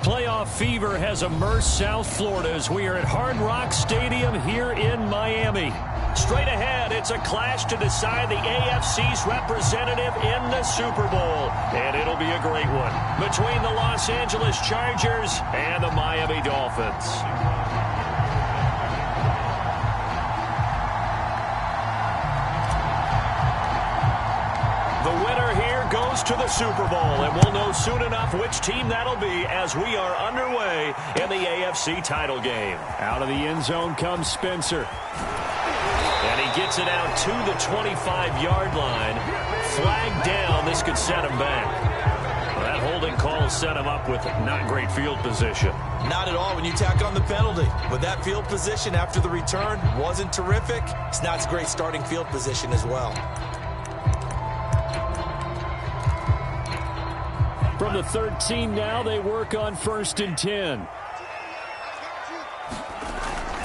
Playoff fever has immersed South Florida as we are at Hard Rock Stadium here in Miami. Straight ahead, it's a clash to decide the AFC's representative in the Super Bowl. And it'll be a great one between the Los Angeles Chargers and the Miami Dolphins. The winner here goes to the Super Bowl, and we'll know soon enough which team that'll be as we are underway in the AFC title game. Out of the end zone comes Spencer. And he gets it out to the 25-yard line. Flag down. This could set him back. Well, that holding call set him up with not great field position. Not at all when you tack on the penalty. But that field position after the return wasn't terrific. It's not a great starting field position as well. From the 13 now, they work on 1st and 10.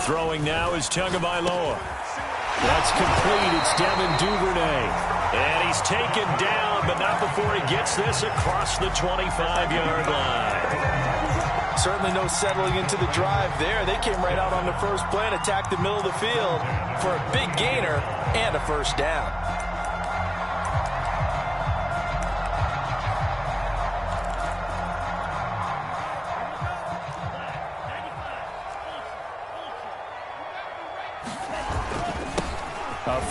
Throwing now is Tagovailoa. That's complete. It's Devin Duvernay. And he's taken down, but not before he gets this across the 25-yard line. Certainly no settling into the drive there. They came right out on the first play and attacked the middle of the field for a big gainer and a first down.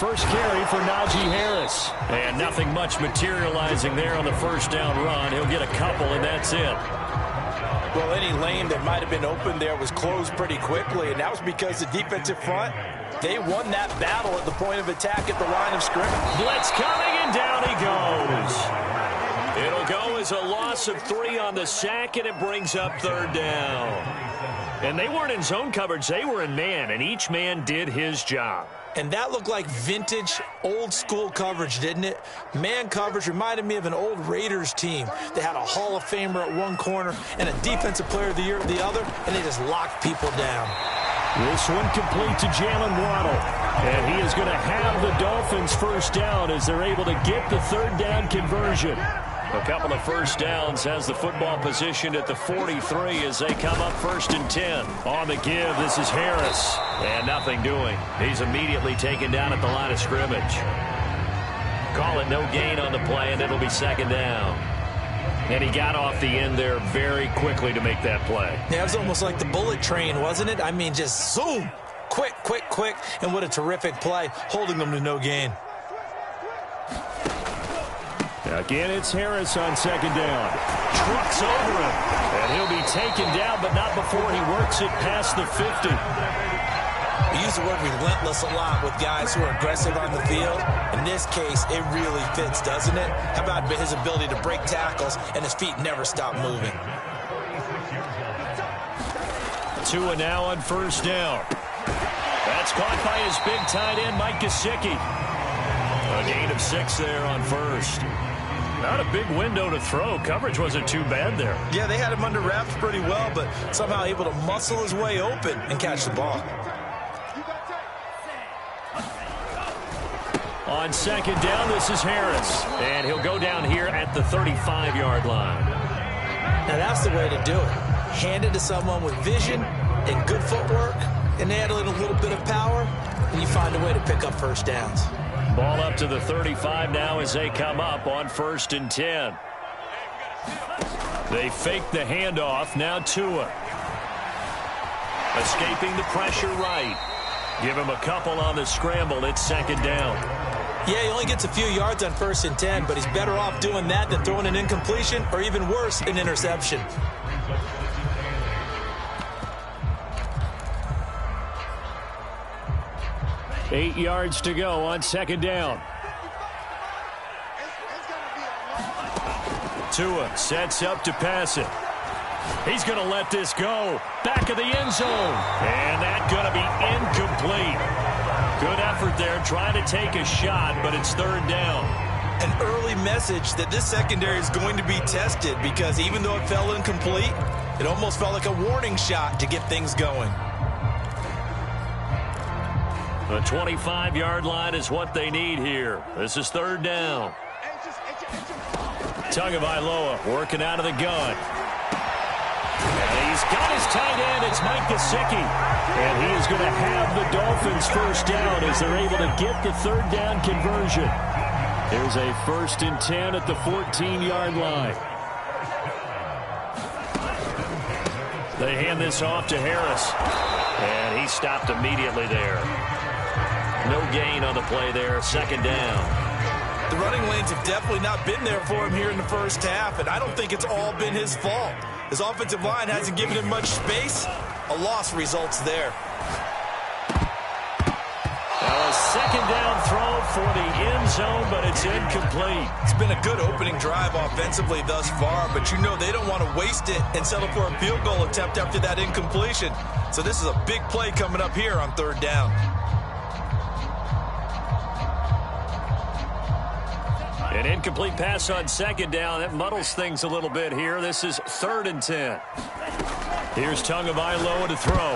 First carry for Najee Harris. And nothing much materializing there on the first down run. He'll get a couple, and that's it. Well, any lane that might have been open there was closed pretty quickly, and that was because the defensive front, they won that battle at the point of attack at the line of scrimmage. Blitz coming, and down he goes. It'll go as a loss of 3 on the sack, and it brings up 3rd down. And they weren't in zone coverage. They were in man, and each man did his job. And that looked like vintage, old-school coverage, didn't it? Man coverage reminded me of an old Raiders team. They had a Hall of Famer at one corner and a Defensive Player of the Year at the other, and they just locked people down. This one complete to Jalen Waddle. And he is going to have the Dolphins first down as they're able to get the 3rd down conversion. A couple of first downs, has the football positioned at the 43 as they come up 1st and 10. On the give, this is Harris. And nothing doing. He's immediately taken down at the line of scrimmage. Call it no gain on the play, and it'll be 2nd down. And he got off the end there very quickly to make that play. Yeah, it was almost like the bullet train, wasn't it? I mean, just zoom. Quick, quick, quick. And what a terrific play, holding them to no gain. Again, it's Harris on 2nd down. Trucks over him. And he'll be taken down, but not before he works it past the 50. We use the word relentless a lot with guys who are aggressive on the field. In this case, it really fits, doesn't it? How about his ability to break tackles and his feet never stop moving? Tua now on 1st down. That's caught by his big tight end, Mike Gesicki. A gain of 6 there on 1st. Not a big window to throw. Coverage wasn't too bad there. Yeah, they had him under wraps pretty well, but somehow able to muscle his way open and catch the ball. On 2nd down, this is Harris. And he'll go down here at the 35-yard line. Now that's the way to do it. Hand it to someone with vision and good footwork, and add a little bit of power, and you find a way to pick up first downs. Ball up to the 35 now as they come up on 1st and 10. They fake the handoff. Now Tua. Escaping the pressure right. Give him a couple on the scramble. It's 2nd down. Yeah, he only gets a few yards on 1st and 10, but he's better off doing that than throwing an incompletion or even worse, an interception. Eight yards to go on 2nd down. Tua sets up to pass it. He's going to let this go. Back of the end zone. And that's going to be incomplete. Good effort there trying to take a shot, but it's 3rd down. An early message that this secondary is going to be tested because even though it fell incomplete, it almost felt like a warning shot to get things going. The 25-yard line is what they need here. This is 3rd down. Tagovailoa working out of the gun. tight end, it's Mike Gesicki. And he is going to have the Dolphins first down as they're able to get the third down conversion. There's a 1st and 10 at the 14-yard line. They hand this off to Harris. And he stopped immediately there. No gain on the play there. 2nd down. The running lanes have definitely not been there for him here in the first half, and I don't think it's all been his fault. His offensive line hasn't given him much space. A loss results there. Now a 2nd down throw for the end zone, but it's incomplete. It's been a good opening drive offensively thus far, but you know they don't want to waste it and settle for a field goal attempt after that incompletion. So this is a big play coming up here on 3rd down. An incomplete pass on 2nd down. That muddles things a little bit here. This is 3rd and 10. Here's Tagovailoa to throw.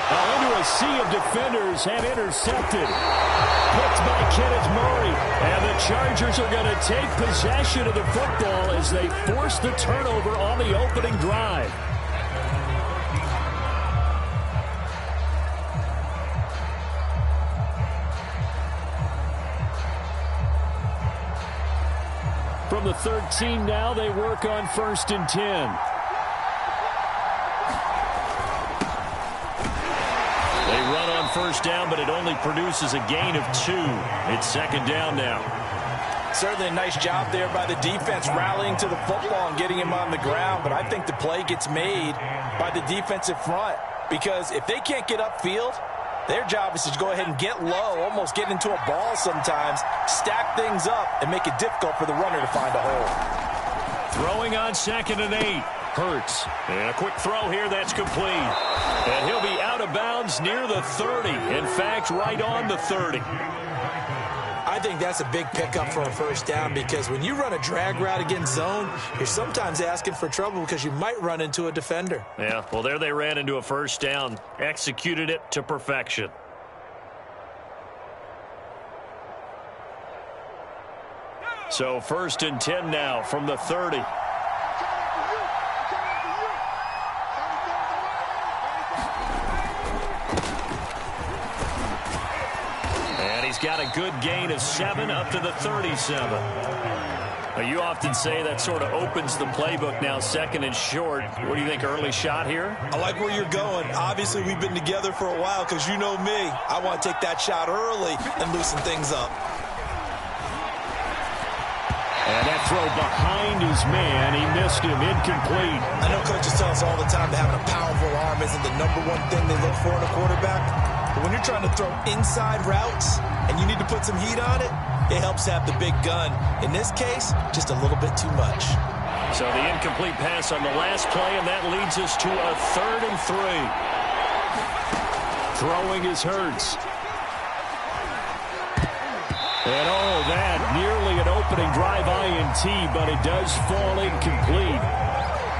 Now into a sea of defenders and intercepted. Picked by Kenneth Murray. And the Chargers are going to take possession of the football as they force the turnover on the opening drive. From the 13 now, they work on 1st and 10. They run on 1st down, but it only produces a gain of 2. It's 2nd down now. Certainly a nice job there by the defense rallying to the football and getting him on the ground, but I think the play gets made by the defensive front because if they can't get upfield, their job is to go ahead and get low, almost get into a ball sometimes, stack things up, and make it difficult for the runner to find a hole. Throwing on 2nd and 8. Hurts. And a quick throw here that's complete. And he'll be out of bounds near the 30. In fact, right on the 30. I think that's a big pickup for a 1st down because when you run a drag route against zone, you're sometimes asking for trouble because you might run into a defender. Yeah, well, there they ran into a 1st down. Executed it to perfection. So 1st and 10 now from the 30. He's got a good gain of 7 up to the 37. Now, you often say that sort of opens the playbook now, 2nd and short. What do you think, early shot here? I like where you're going. Obviously, we've been together for a while because you know me. I want to take that shot early and loosen things up. And that throw behind his man, he missed him, incomplete. I know coaches tell us all the time that having a powerful arm isn't the #1 thing they look for in a quarterback. But when you're trying to throw inside routes and you need to put some heat on it, it helps to have the big gun. In this case, just a little bit too much. So the incomplete pass on the last play, and that leads us to a 3rd and 3. Throwing is Hurts. And oh, that nearly an opening drive INT, but it does fall incomplete.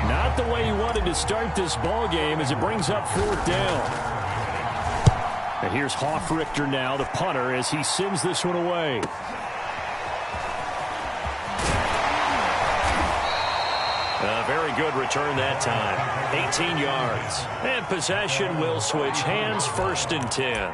Not the way he wanted to start this ball game as it brings up 4th down. And here's Hofrichter now, the punter, as he sends this one away. A very good return that time. 18 yards. And possession will switch hands, 1st and 10.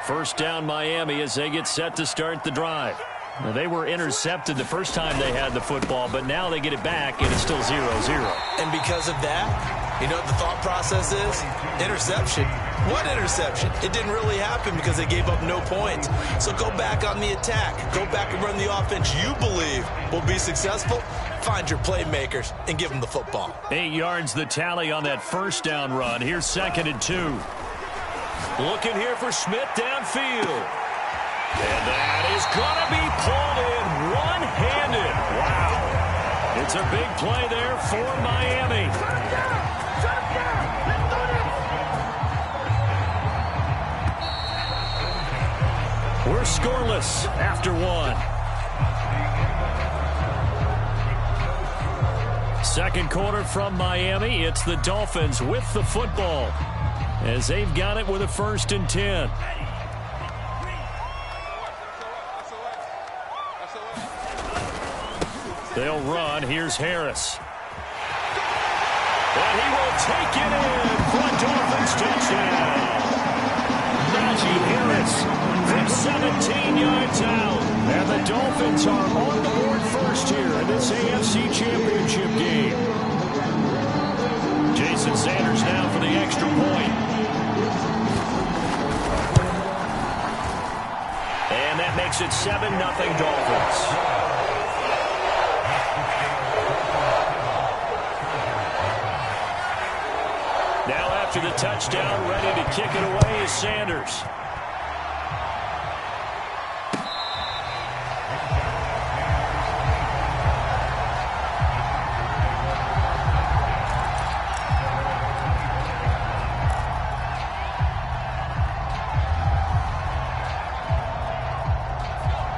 1st down Miami as they get set to start the drive. Now, they were intercepted the first time they had the football, but now they get it back, and it's still 0-0. And because of that, you know what the thought process is? Interception. What interception? It didn't really happen because they gave up no points. So go back on the attack. Go back and run the offense you believe will be successful. Find your playmakers and give them the football. 8 yards the tally on that 1st down run. Here's 2nd and 2. Looking here for Smith downfield. And that is going to be pulled in one-handed. Wow. It's a big play there for Miami. We're scoreless after 1. Second quarter from Miami. It's the Dolphins with the football as they've got it with a 1st and 10. They'll run. Here's Harris. And he will take it in for a Dolphins touchdown. Najee Harris from 17 yards out. And the Dolphins are on the board first here in this AFC Championship game. Jason Sanders now for the extra point. And that makes it 7-0 Dolphins. Now after the touchdown, ready to kick it away is Sanders.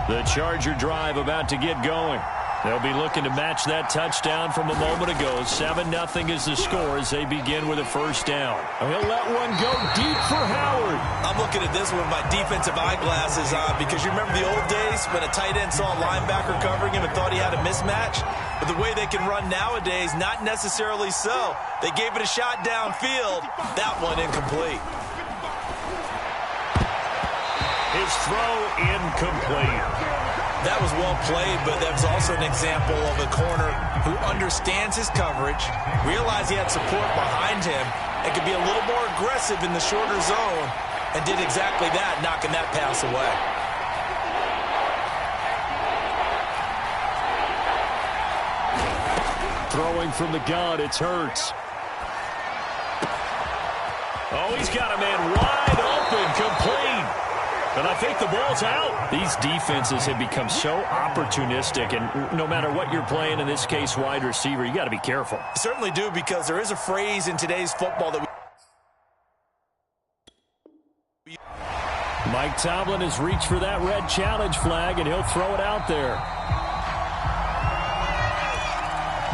The Charger drive about to get going. They'll be looking to match that touchdown from a moment ago. 7-0 is the score as they begin with a first down. He'll let one go deep for Howard. I'm looking at this one with my defensive eyeglasses on because you remember the old days when a tight end saw a linebacker covering him and thought he had a mismatch? But the way they can run nowadays, not necessarily so. They gave it a shot downfield. That one incomplete. His throw incomplete. That was well played, but that was also an example of a corner who understands his coverage, realized he had support behind him, and could be a little more aggressive in the shorter zone, and did exactly that, knocking that pass away. Throwing from the gun, it's Hurts. Oh, he's got a man wide open, complete. And I think the ball's out. These defenses have become so opportunistic, and no matter what you're playing, in this case wide receiver, you got to be careful. You certainly do, because there is a phrase in today's football that Mike Tomlin has reached for that red challenge flag, and he'll throw it out there.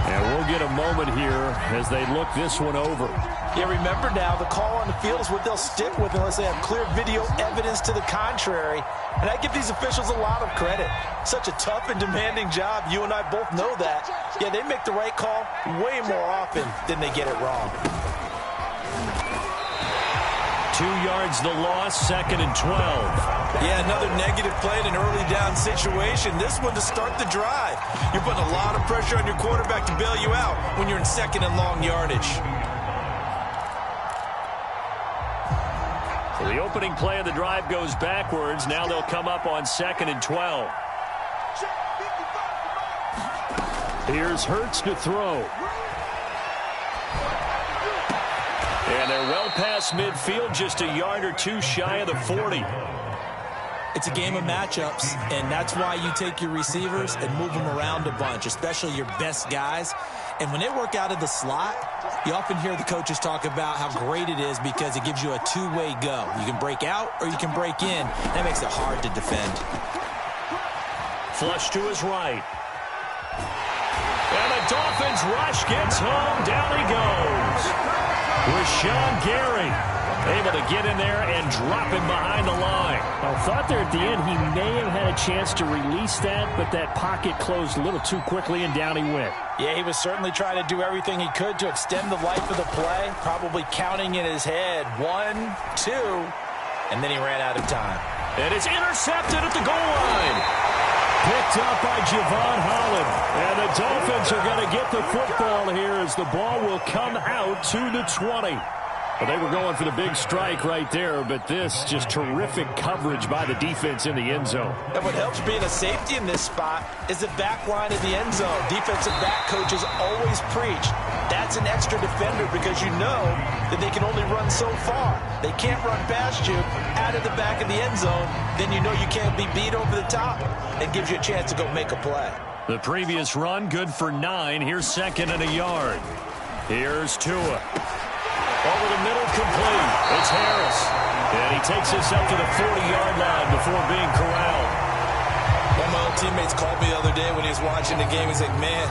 And we'll get a moment here as they look this one over. Yeah, remember now, the call on the field is what they'll stick with unless they have clear video evidence to the contrary. And I give these officials a lot of credit. Such a tough and demanding job. You and I both know that. Yeah, they make the right call way more often than they get it wrong. 2 yards the loss, 2nd and 12. Yeah, another negative play in an early down situation. This one to start the drive. You're putting a lot of pressure on your quarterback to bail you out when you're in 2nd and long yardage. So the opening play of the drive goes backwards. Now they'll come up on 2nd and 12. Here's Hurts to throw. And they're well past midfield, just a yard or two shy of the 40. It's a game of matchups, and that's why you take your receivers and move them around a bunch, especially your best guys. And when they work out of the slot, you often hear the coaches talk about how great it is because it gives you a two-way go. You can break out or you can break in. That makes it hard to defend. Flush to his right. And the Dolphins rush gets home. Down he goes. Rashawn Gary able to get in there and drop him behind the line. I thought there at the end he may have had a chance to release that, but that pocket closed a little too quickly and down he went. Yeah, he was certainly trying to do everything he could to extend the life of the play, probably counting in his head 1, 2, and then he ran out of time. And it's intercepted at the goal line. Picked up by Javon Holland. And the Dolphins are going to get the football here as the ball will come out to the 20. Well, they were going for the big strike right there, but this just terrific coverage by the defense in the end zone. And what helps being a safety in this spot is the back line of the end zone. Defensive back coaches always preach. That's an extra defender because you know that they can only run so far. They can't run past you out of the back of the end zone. Then you know you can't be beat over the top. It gives you a chance to go make a play. The previous run, good for 9. Here's 2nd and a yard. Here's Tua. Over the middle, complete. It's Harris. And he takes this up to the 40-yard line before being corralled. One of my old teammates called me the other day when he was watching the game. He's like, man,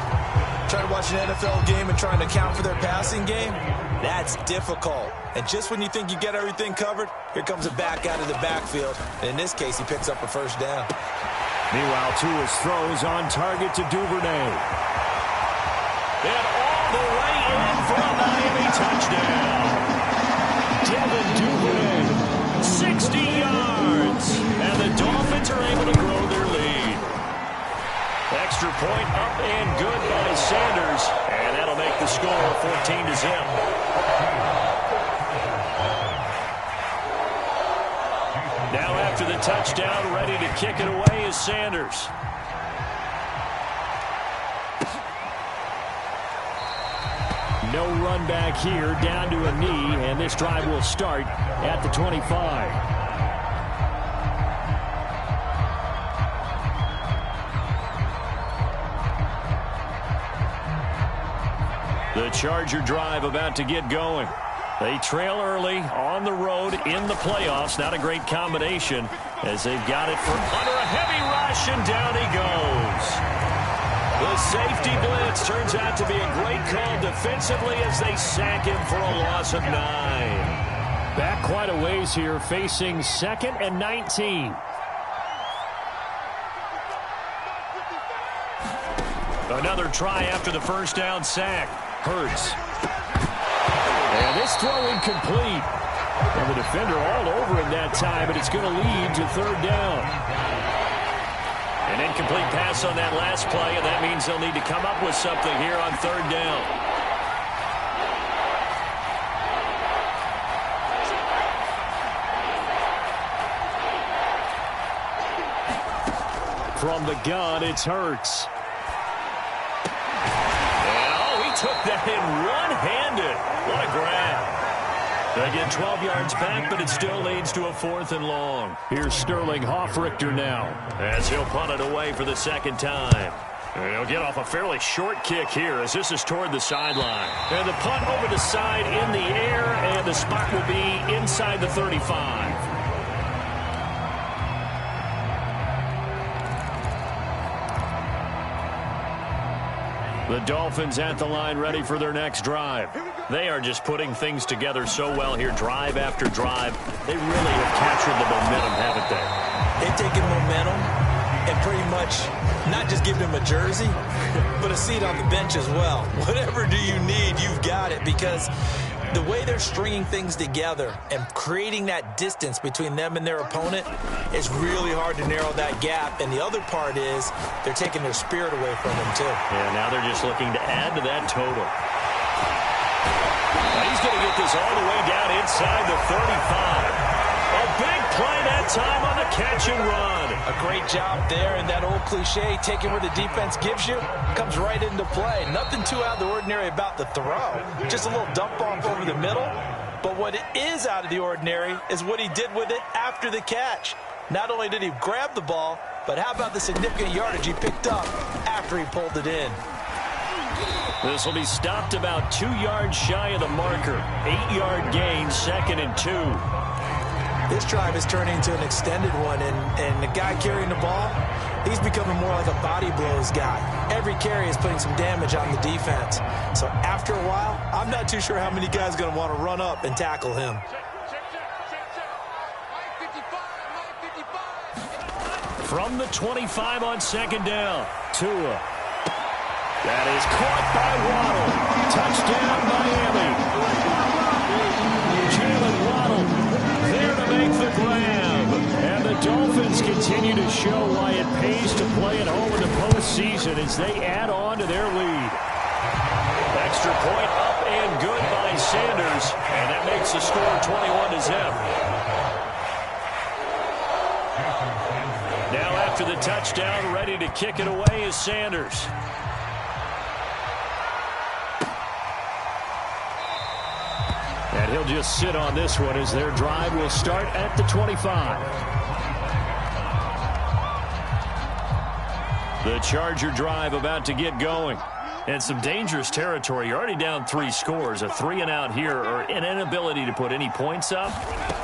trying to watch an NFL game and trying to account for their passing game, that's difficult. And just when you think you get everything covered, here comes a back out of the backfield. And in this case, he picks up a first down. Meanwhile, Tua's throws on target to Duvernay. And all the way in for a 9 touchdown. Devin Duvernay, 60 yards. And the Dolphins are able to grow their lead. Extra point up and good by Sanders. And that'll make the score 14-0. Now after the touchdown, ready to kick it away is Sanders. No run back here, down to a knee, and this drive will start at the 25. The Charger drive about to get going. They trail early on the road in the playoffs. Not a great combination as they've got it for under a heavy rush, and down he goes. The safety blitz turns out to be a great call defensively as they sack him for a loss of 9. Back quite a ways here, facing 2nd and 19. Another try after the first down sack. Hurts. And this throw incomplete. And the defender all over him that time, but it's going to lead to 3rd down. An incomplete pass on that last play, and that means they'll need to come up with something here on 3rd down. From the gun, it's Hurts. And, oh, he took that in one-handed. What a grab. They get 12 yards back, but it still leads to a 4th and long. Here's Sterling Hoffrichter now, as he'll punt it away for the 2nd time. And he'll get off a fairly short kick here as this is toward the sideline. And the punt over the side in the air, and the spot will be inside the 35. The Dolphins at the line, ready for their next drive. They are just putting things together so well here, drive after drive. They really have captured the momentum, haven't they? They've taken momentum and pretty much not just given him a jersey, but a seat on the bench as well. Whatever do you need, you've got it, because the way they're stringing things together and creating that distance between them and their opponent is really hard to narrow that gap. And the other part is they're taking their spirit away from them, too. Yeah, now they're just looking to add to that total. Now he's going to get this all the way down inside the 35. A big play that time on the catch and run. A great job there, and that old cliche, taking where the defense gives you, comes right into play. Nothing too out of the ordinary about the throw. Just a little dump off over the middle. But what is out of the ordinary is what he did with it after the catch. Not only did he grab the ball, but how about the significant yardage he picked up after he pulled it in? This will be stopped about 2 yards shy of the marker. 8-yard gain, 2nd and 2. This drive is turning into an extended one, and the guy carrying the ball, he's becoming more like a body blows guy. Every carry is putting some damage on the defense. So after a while, I'm not too sure how many guys are going to want to run up and tackle him. From the 25 on 2nd down, Tua. That is caught by Waddle. Touchdown, Miami. Jalen Waddle there to make the grab. And the Dolphins continue to show why it pays to play at home in the postseason as they add on to their lead. Extra point up and good by Sanders. And that makes the score 21-0. Now after the touchdown, ready to kick it away is Sanders. And he'll just sit on this one as their drive will start at the 25. The Charger drive about to get going. And some dangerous territory. You're already down 3 scores. A 3-and-out here, or an inability to put any points up.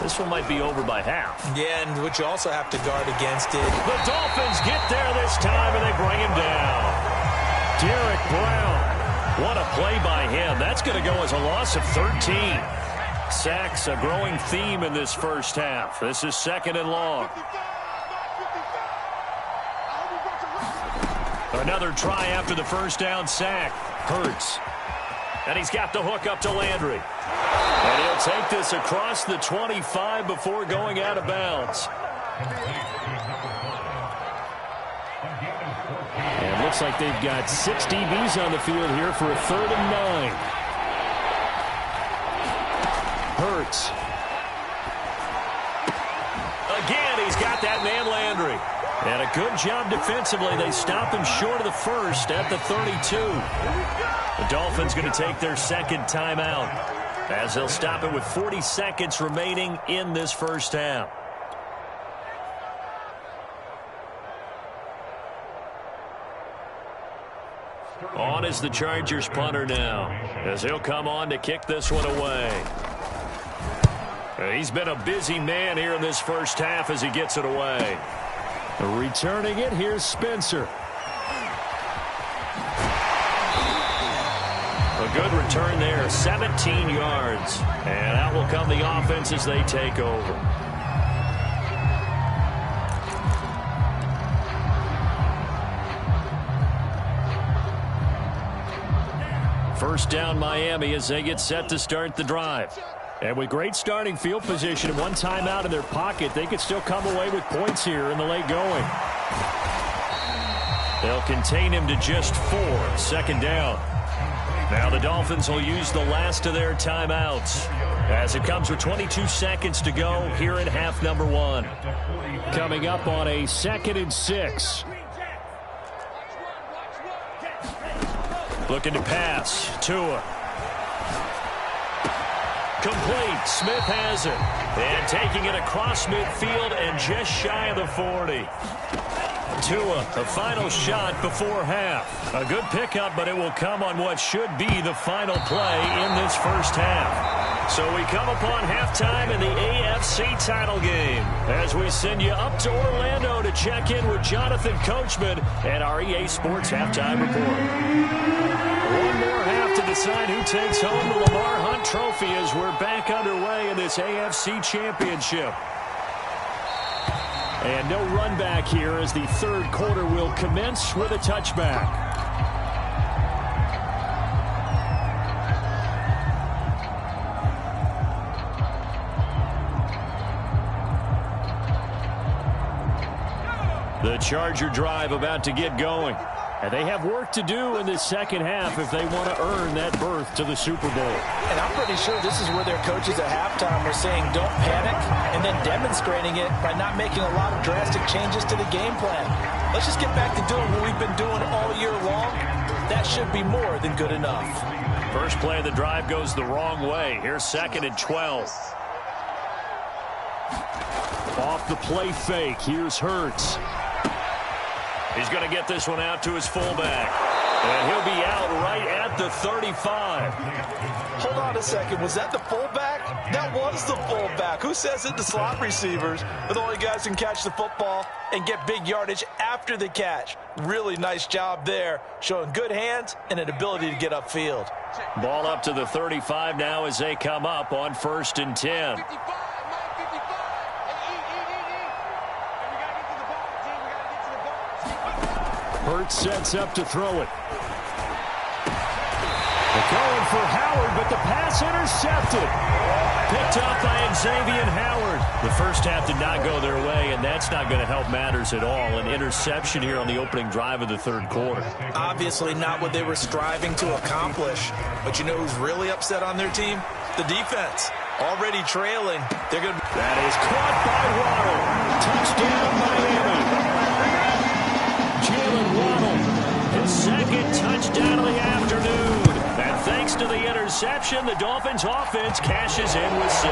This one might be over by half. Yeah, and what you also have to guard against it. The Dolphins get there this time, and they bring him down. Derek Brown. What a play by him. That's going to go as a loss of 13. Sacks, a growing theme in this first half. This is 2nd and long. Another try after the first down sack. Hurts. And he's got the hook up to Landry. And he'll take this across the 25 before going out of bounds. And looks like they've got 6 DBs on the field here for a 3rd and 9. Hurts. Again, he's got that man Landry. And a good job defensively. They stop him short of the first at the 32. The Dolphins going to take their 2nd timeout as they'll stop it with 40 seconds remaining in this first half. On is the Chargers punter now as he'll come on to kick this one away. He's been a busy man here in this first half as he gets it away. Returning it, here's Spencer. A good return there, 17 yards. And out will come the offense as they take over. First down Miami as they get set to start the drive. And with great starting field position and one timeout in their pocket, they could still come away with points here in the late going. They'll contain him to just 4, 2nd down. Now the Dolphins will use the last of their timeouts as it comes with 22 seconds to go here in half number 1. Coming up on a 2nd and 6. Looking to pass. Tua. Complete. Smith has it. And taking it across midfield and just shy of the 40. Tua, the final shot before half. A good pickup, but it will come on what should be the final play in this first half. So we come upon halftime in the AFC title game as we send you up to Orlando to check in with Jonathan Coachman and our EA Sports Halftime Report. One more half to decide who takes home the Lamar Hunt Trophy as we're back underway in this AFC Championship. And no run back here as the 3rd quarter will commence with a touchback. The Charger drive about to get going. And they have work to do in this second half if they want to earn that berth to the Super Bowl. And I'm pretty sure this is where their coaches at halftime were saying don't panic and then demonstrating it by not making a lot of drastic changes to the game plan. Let's just get back to doing what we've been doing all year long. That should be more than good enough. First play of the drive goes the wrong way. Here's 2nd and 12. Off the play fake. Here's Hurts. He's going to get this one out to his fullback. And he'll be out right at the 35. Hold on a second. Was that the fullback? That was the fullback. Who says it? The slot receivers are the only guys who can catch the football and get big yardage after the catch. Really nice job there, showing good hands and an ability to get upfield. Ball up to the 35 now as they come up on 1st and 10. Hurts sets up to throw it. They're going for Howard, but the pass intercepted. Picked up by Xavier Howard. The first half did not go their way, and that's not going to help matters at all. An interception here on the opening drive of the 3rd quarter. Obviously not what they were striving to accomplish. But you know who's really upset on their team? The defense. Already trailing. They're going to... That is caught by Waddle. Touchdown, Miami. Jalen Waddle, his 2nd touchdown of the afternoon. And thanks to the interception, the Dolphins offense cashes in with 6.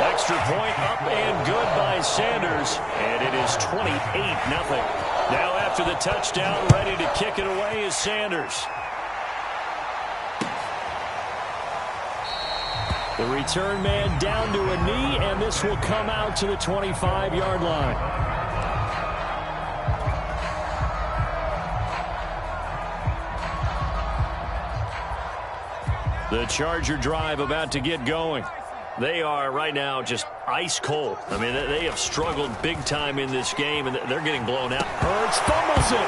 Extra point up and good by Sanders. And it is 28-0. Now after the touchdown, ready to kick it away is Sanders. The return man down to a knee, and this will come out to the 25-yard line. The Charger drive about to get going. They are right now just ice cold. I mean, they have struggled big time in this game, and they're getting blown out. Hurts fumbles it.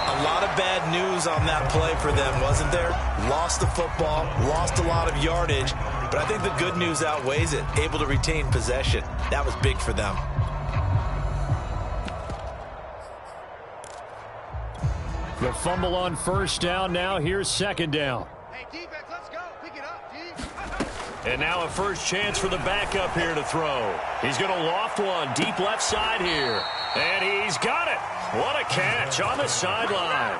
A lot of bad news on that play for them, wasn't there? Lost the football, lost a lot of yardage, but I think the good news outweighs it. Able to retain possession. That was big for them. The fumble on first down. Now here's second down. Hey, defense, let's go. Pick it up, D. And now a first chance for the backup here to throw. He's going to loft one deep left side here. And he's got it. What a catch on the sideline.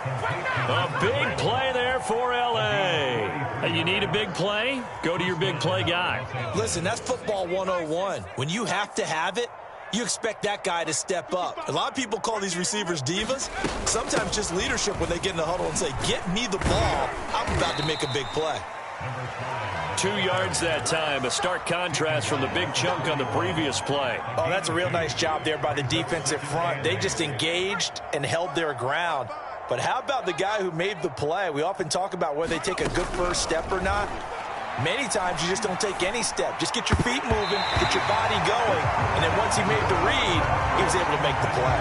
A big play there for L.A. You need a big play? Go to your big play guy. Listen, that's football 101. When you have to have it, you expect that guy to step up. A lot of people call these receivers divas. Sometimes just leadership when they get in the huddle and say, get me the ball. I'm about to make a big play. 2 yards that time. A stark contrast from the big chunk on the previous play. Oh, that's a real nice job there by the defensive front. They just engaged and held their ground. But how about the guy who made the play? We often talk about whether they take a good first step or not. Many times you just don't take any step. Just get your feet moving, get your body going, and then once he made the read, he was able to make the play.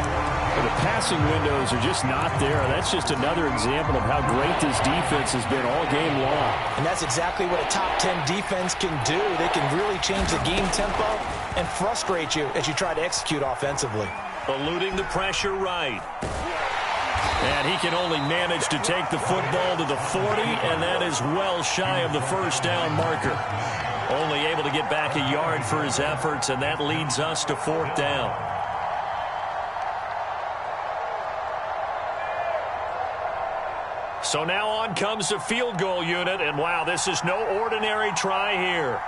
Well, the passing windows are just not there. That's just another example of how great this defense has been all game long. And that's exactly what a top 10 defense can do. They can really change the game tempo and frustrate you as you try to execute offensively. Eluding the pressure right. And he can only manage to take the football to the 40, and that is well shy of the first down marker. Only able to get back a yard for his efforts, and that leads us to fourth down. So now on comes the field goal unit, and wow, this is no ordinary try here.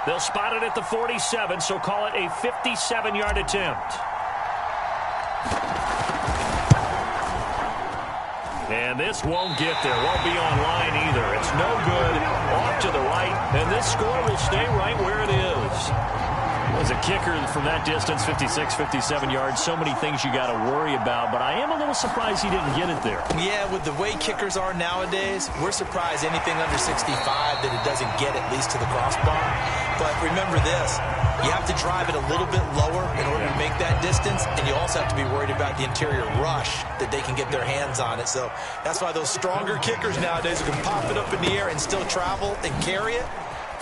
They'll spot it at the 47, so call it a 57-yard attempt. And this won't get there. Won't be on line either. It's no good. Off to the right. And this score will stay right where it is. As a kicker from that distance, 56, 57 yards, so many things you got to worry about. But I am a little surprised he didn't get it there. Yeah, with the way kickers are nowadays, we're surprised anything under 65 that it doesn't get at least to the crossbar. But remember this. You have to drive it a little bit lower in order to make that distance, and you also have to be worried about the interior rush that they can get their hands on it. So that's why those stronger kickers nowadays who can pop it up in the air and still travel and carry it,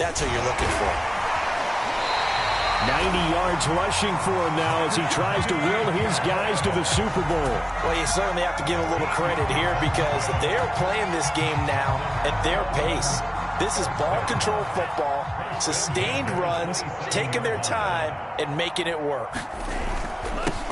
that's who you're looking for. 90 yards rushing for him now as he tries to will his guys to the Super Bowl. Well, you certainly have to give a little credit here because they're playing this game now at their pace. This is ball control football, sustained runs, taking their time, and making it work.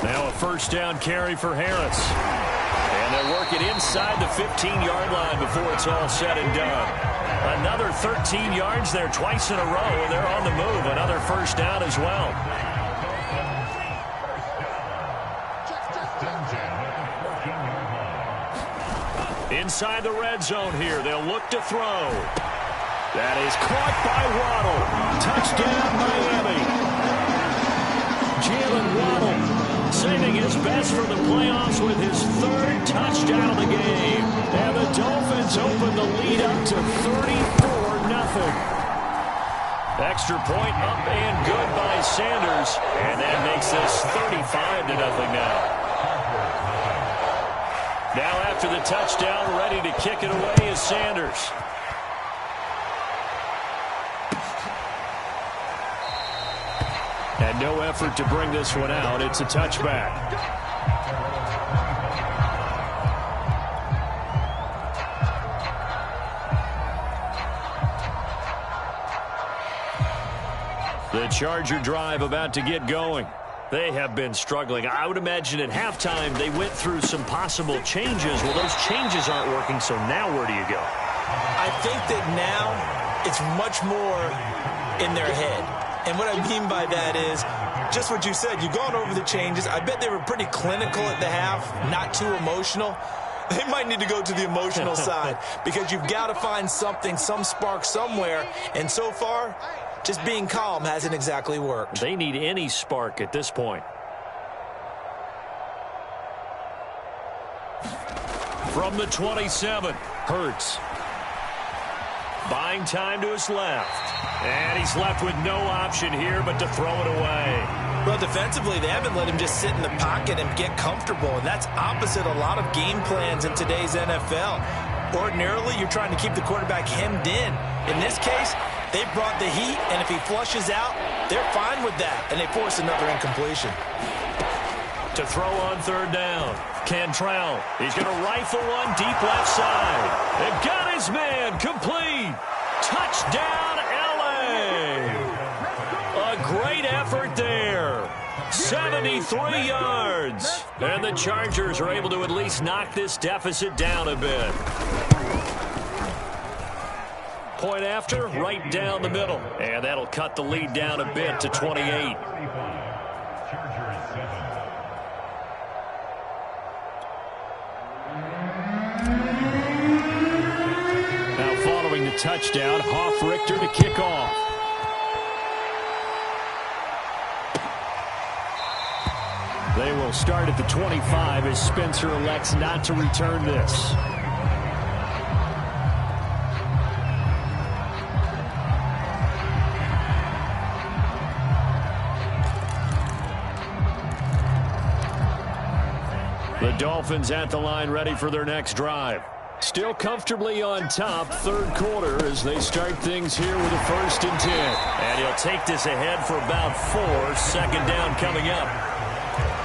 Now a first down carry for Harris. And they'll work it inside the 15-yard line before it's all said and done. Another 13 yards there twice in a row, and they're on the move. Another first down as well. Inside the red zone here, they'll look to throw. That is caught by Waddle. Touchdown, Miami. Jalen Waddle saving his best for the playoffs with his third touchdown of the game. And the Dolphins open the lead up to 34-0. Extra point up and good by Sanders. And that makes this 35-0 now. Now after the touchdown, ready to kick it away is Sanders. And no effort to bring this one out. It's a touchback. The Charger drive about to get going. They have been struggling. I would imagine at halftime they went through some possible changes. Well, those changes aren't working, so now where do you go? I think that now it's much more in their head. And what I mean by that is just what you said. You've gone over the changes. I bet they were pretty clinical at the half, not too emotional. They might need to go to the emotional side because you've got to find something, some spark somewhere. And so far, just being calm hasn't exactly worked. They need any spark at this point. From the 27, Hurts. Buying time to his left. And he's left with no option here but to throw it away. Well, defensively, they haven't let him just sit in the pocket and get comfortable, and that's opposite a lot of game plans in today's NFL. Ordinarily, you're trying to keep the quarterback hemmed in. In this case, they brought the heat, and if he flushes out, they're fine with that, and they force another incompletion. To throw on third down, Cantrell. He's going to rifle one deep left side. And got his man complete. Touchdown, L.A. A great effort there. 73 yards. And the Chargers are able to at least knock this deficit down a bit. Point after, right down the middle. And that'll cut the lead down a bit to 28. Now following the touchdown, Hofrichter to kick off. They will start at the 25 as Spencer elects not to return this. The Dolphins at the line ready for their next drive. Still comfortably on top, third quarter as they start things here with a 1st and 10. And he'll take this ahead for about 4. Second down coming up.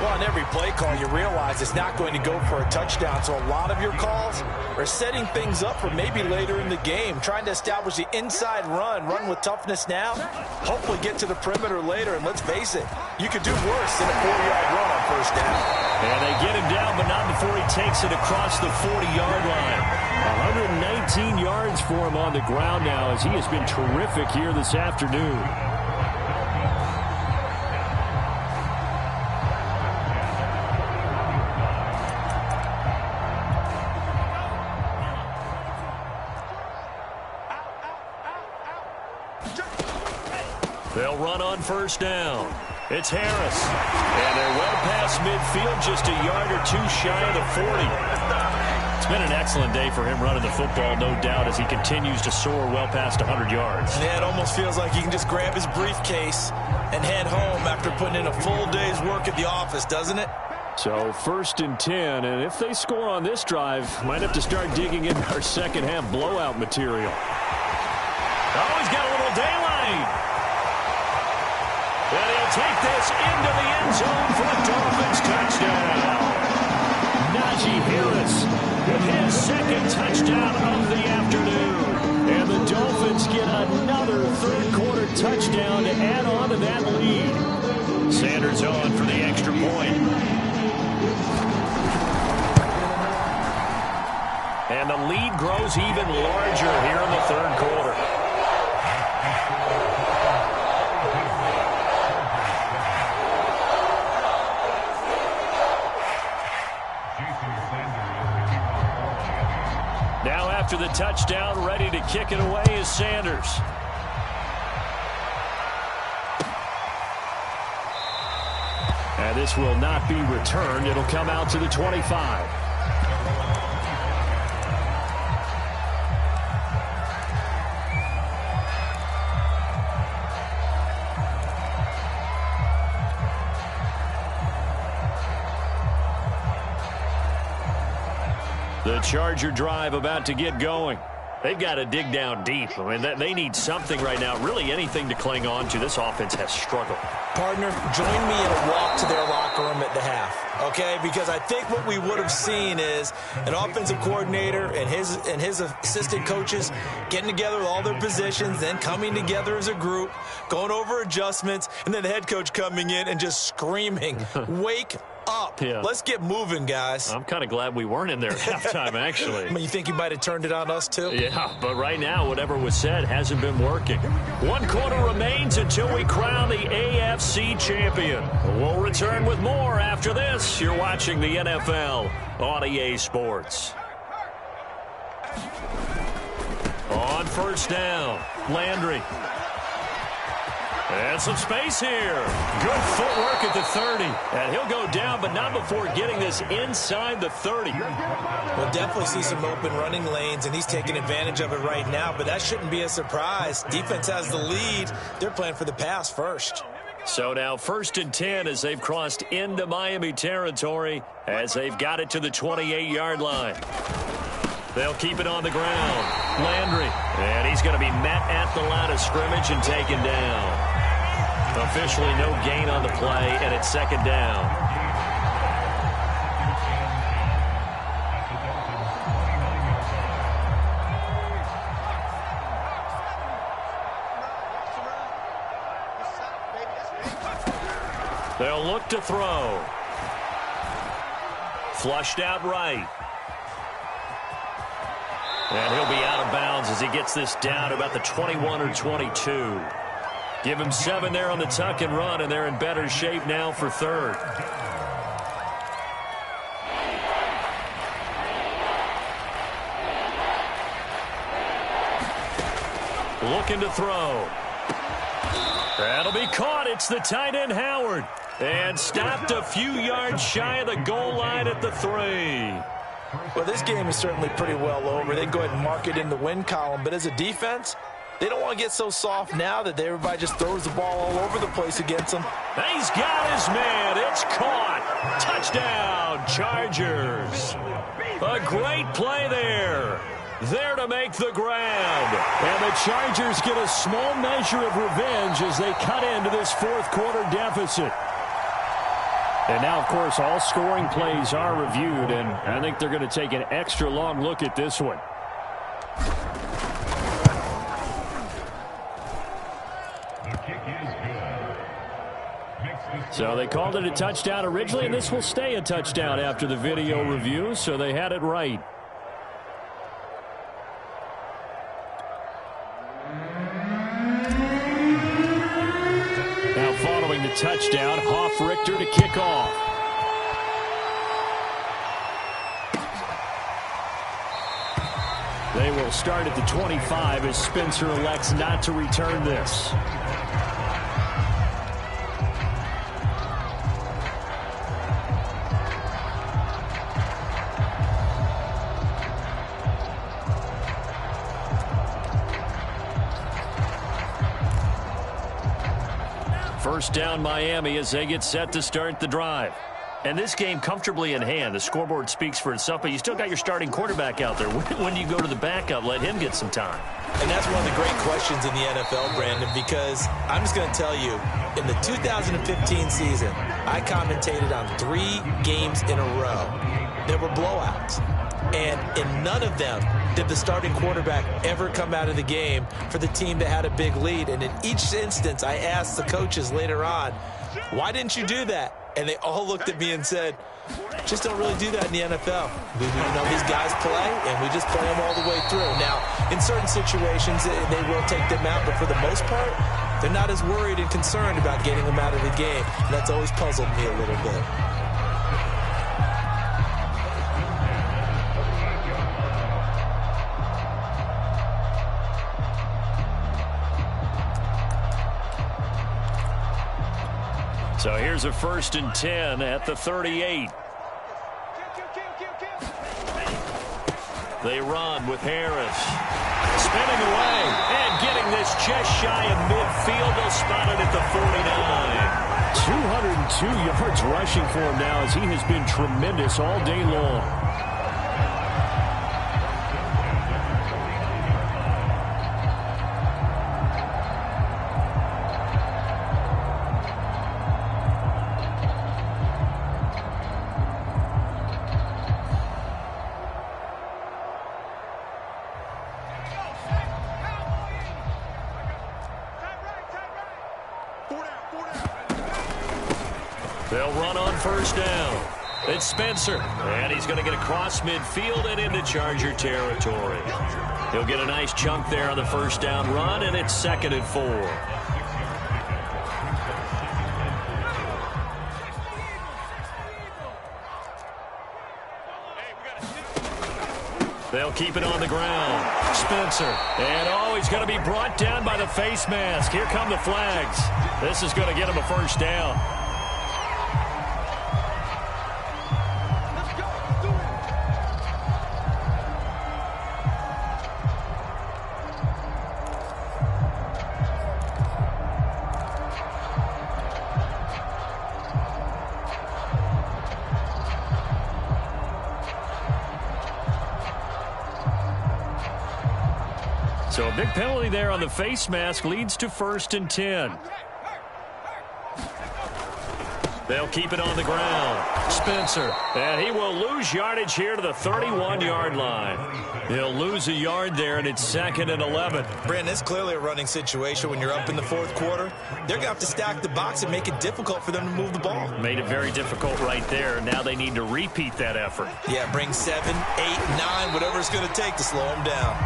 Well, on every play call, you realize it's not going to go for a touchdown, so a lot of your calls are setting things up for maybe later in the game, trying to establish the inside run with toughness now, hopefully get to the perimeter later, and let's face it, you could do worse than a 4-yard run on first down. And they get him down, but not before he takes it across the 40-yard line. 119 yards for him on the ground now as he has been terrific here this afternoon. They'll run on first down. It's Harris. And they're well past midfield, just a yard or two shy of the 40. It's been an excellent day for him running the football, no doubt, as he continues to soar well past 100 yards. Yeah, it almost feels like he can just grab his briefcase and head home after putting in a full day's work at the office, doesn't it? So 1st and 10, and if they score on this drive, might have to start digging in our second half blowout material. Oh, he's got a little daylight. And he'll take this into the end zone for a Dolphins touchdown. Najee Harris with his second touchdown of the afternoon. And the Dolphins get another third-quarter touchdown to add on to that lead. Sanders on for the extra point. And the lead grows even larger here in the third quarter. Now after the touchdown, ready to kick it away is Sanders. And this will not be returned. It'll come out to the 25. The Charger drive about to get going. They've got to dig down deep. I mean, they need something right now, really anything to cling on to. This offense has struggled. Partner, join me in a walk to their locker room at the half, okay? Because I think what we would have seen is an offensive coordinator and his assistant coaches getting together with all their positions, then coming together as a group, going over adjustments, and then the head coach coming in and just screaming, wake up. Yeah. Let's get moving, guys. I'm kind of glad we weren't in there at halftime, actually. I mean, you think you might have turned it on us, too? Yeah, but right now, whatever was said hasn't been working. 1 quarter remains until we crown the AFC champion. We'll return with more after this. You're watching the NFL on EA Sports. On first down, Landry. And some space here. Good footwork at the 30. And he'll go down, but not before getting this inside the 30. We'll definitely see some open running lanes, and he's taking advantage of it right now, but that shouldn't be a surprise. Defense has the lead. They're playing for the pass first. So now 1st and 10 as they've crossed into Miami territory as they've got it to the 28-yard line. They'll keep it on the ground. Landry. And he's going to be met at the line of scrimmage and taken down. Officially no gain on the play, and it's 2nd down. They'll look to throw. Flushed out right. And he'll be out of bounds as he gets this down to about the 21 or 22. Give him 7 there on the tuck and run, and they're in better shape now for 3rd. Looking to throw. That'll be caught. It's the tight end, Howard. And stopped a few yards shy of the goal line at the 3. Well, this game is certainly pretty well over. They can go ahead and mark it in the win column. But as a defense, they don't want to get so soft now that everybody just throws the ball all over the place against them. He's got his man. It's caught. Touchdown, Chargers. A great play there. There to make the grab. And the Chargers get a small measure of revenge as they cut into this 4th quarter deficit. And now, of course, all scoring plays are reviewed, and I think they're going to take an extra long look at this one. So they called it a touchdown originally, and this will stay a touchdown after the video review, so they had it right. Now following the touchdown, Hoff-Richter to kick off. They will start at the 25 as Spencer elects not to return this. First down Miami as they get set to start the drive. And this game comfortably in hand. The scoreboard speaks for itself, but you still got your starting quarterback out there. When do you go to the backup? Let him get some time. And that's one of the great questions in the NFL, Brandon, because I'm just going to tell you, in the 2015 season, I commentated on 3 games in a row. There were blowouts. And in none of them did the starting quarterback ever come out of the game for the team that had a big lead. And in each instance, I asked the coaches later on, why didn't you do that? And they all looked at me and said, just don't really do that in the NFL. These guys play, and we just play them all the way through. Now, in certain situations, they will take them out, but for the most part, they're not as worried and concerned about getting them out of the game. And that's always puzzled me a little bit. So here's a 1st and 10 at the 38. They run with Harris. Spinning away and getting this just shy of midfield. They'll spot it at the 49. 202 yards rushing for him now as he has been tremendous all day long. They'll run on 1st down. It's Spencer, and he's going to get across midfield and into Charger territory. He'll get a nice chunk there on the 1st down run, and it's 2nd and 4. They'll keep it on the ground. Spencer. And, he's going to be brought down by the face mask. Here come the flags. This is going to get him a first down. So a big penalty there on the face mask leads to 1st and 10. They'll keep it on the ground. Spencer. And he will lose yardage here to the 31-yard line. He'll lose a yard there, and it's 2nd and 11. Brandon, it's clearly a running situation when you're up in the 4th quarter. They're going to have to stack the box and make it difficult for them to move the ball. Made it very difficult right there. Now they need to repeat that effort. Yeah, bring 7, 8, 9, whatever it's going to take to slow them down.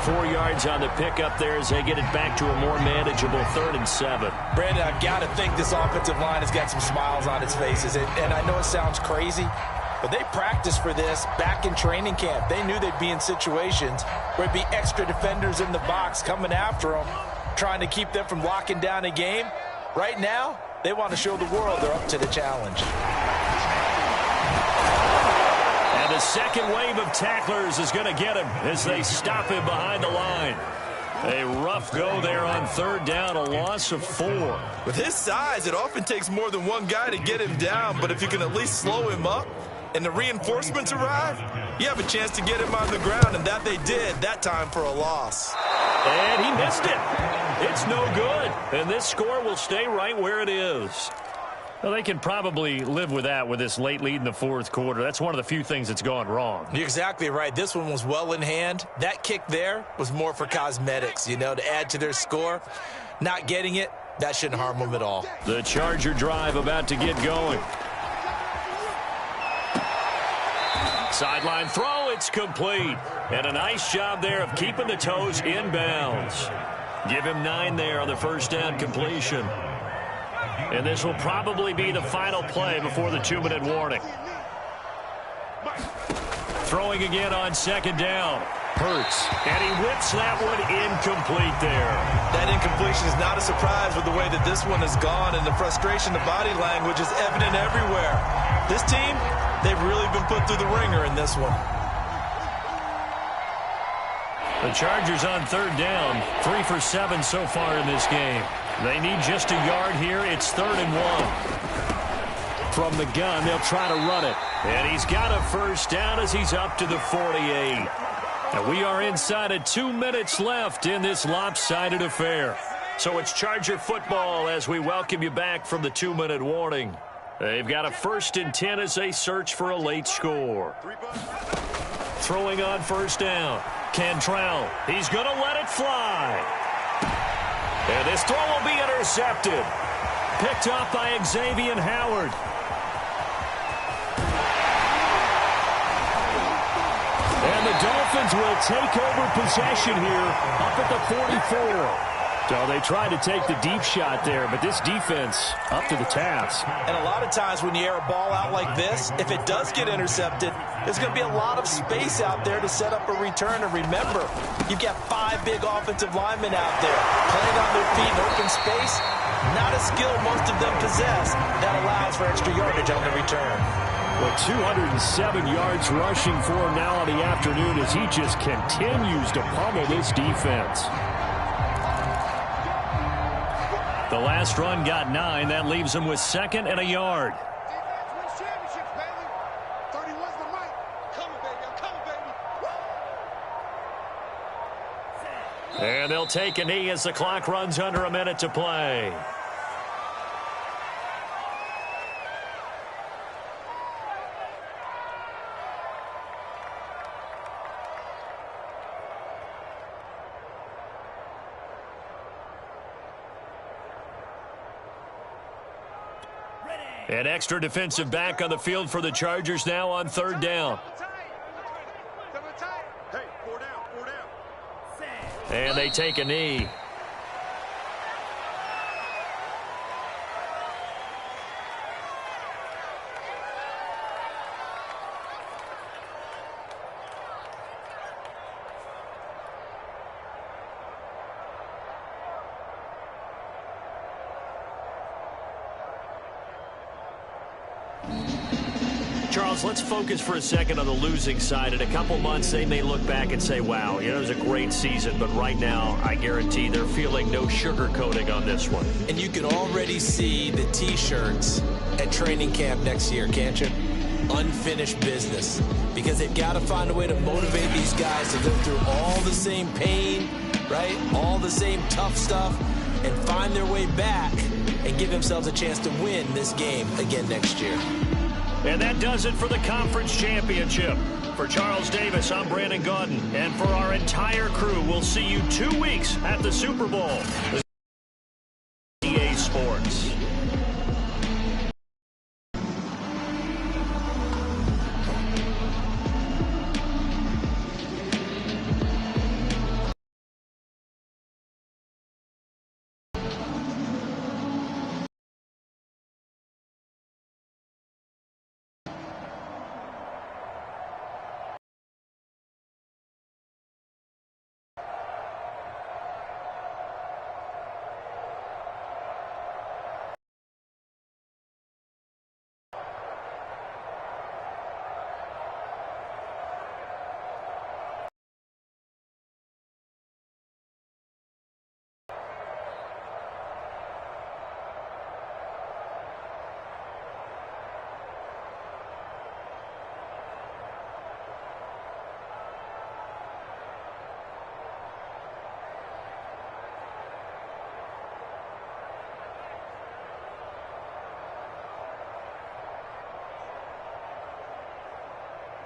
4 yards on the pickup there as they get it back to a more manageable 3rd and 7. Brandon, I've got to think this offensive line has got some smiles on its faces. And I know it sounds crazy, but they practiced for this back in training camp. They knew they'd be in situations where it'd be extra defenders in the box coming after them, trying to keep them from locking down a game. Right now, they want to show the world they're up to the challenge. And the second wave of tacklers is going to get him as they stop him behind the line. A rough go there on 3rd down, a loss of 4. With his size, it often takes more than one guy to get him down, but if you can at least slow him up and the reinforcements arrive, you have a chance to get him on the ground, and that they did, that time for a loss. And he missed it. It's no good, and this score will stay right where it is. Well, they can probably live with that with this late lead in the 4th quarter. That's one of the few things that's gone wrong. You're exactly right. This one was well in hand. That kick there was more for cosmetics, to add to their score. Not getting it, that shouldn't harm them at all. The Charger drive about to get going. Sideline throw, it's complete. And a nice job there of keeping the toes inbounds. Give him 9 there on the 1st down completion. And this will probably be the final play before the 2-minute warning. Throwing again on 2nd down. Hurts. And he whips that one incomplete there. That incompletion is not a surprise with the way that this one has gone, and the frustration, the body language is evident everywhere. This team, they've really been put through the ringer in this one. The Chargers on 3rd down, 3 for 7 so far in this game. They need just a yard here. It's 3rd and 1. From the gun, they'll try to run it. And he's got a first down as he's up to the 48. And we are inside of 2 minutes left in this lopsided affair. So it's Charger football as we welcome you back from the 2-minute warning. They've got a 1st and 10 as they search for a late score. Throwing on 1st down. Cantrell, he's going to let it fly. And this throw will be intercepted. Picked off by Xavier Howard. And the Dolphins will take over possession here up at the 44. So they tried to take the deep shot there, but this defense up to the task. And a lot of times when you air a ball out like this, if it does get intercepted, there's going to be a lot of space out there to set up a return. And remember, you've got 5 big offensive linemen out there playing on their feet in open space. Not a skill most of them possess that allows for extra yardage on the return. Well, 207 yards rushing for him now on the afternoon as he just continues to pummel this defense. The last run got 9. That leaves him with 2nd and a yard. And they'll take a knee as the clock runs under a minute to play. An extra defensive back on the field for the Chargers now on 3rd down. And they take a knee. Charles, let's focus for a second on the losing side. In a couple months, they may look back and say, wow, it was a great season. But right now, I guarantee they're feeling no sugarcoating on this one. And you can already see the T-shirts at training camp next year, can't you? Unfinished business. Because they've got to find a way to motivate these guys to go through all the same pain, right? All the same tough stuff, and find their way back and give themselves a chance to win this game again next year. And that does it for the conference championship. For Charles Davis, I'm Brandon Gaudin. And for our entire crew, we'll see you 2 weeks at the Super Bowl.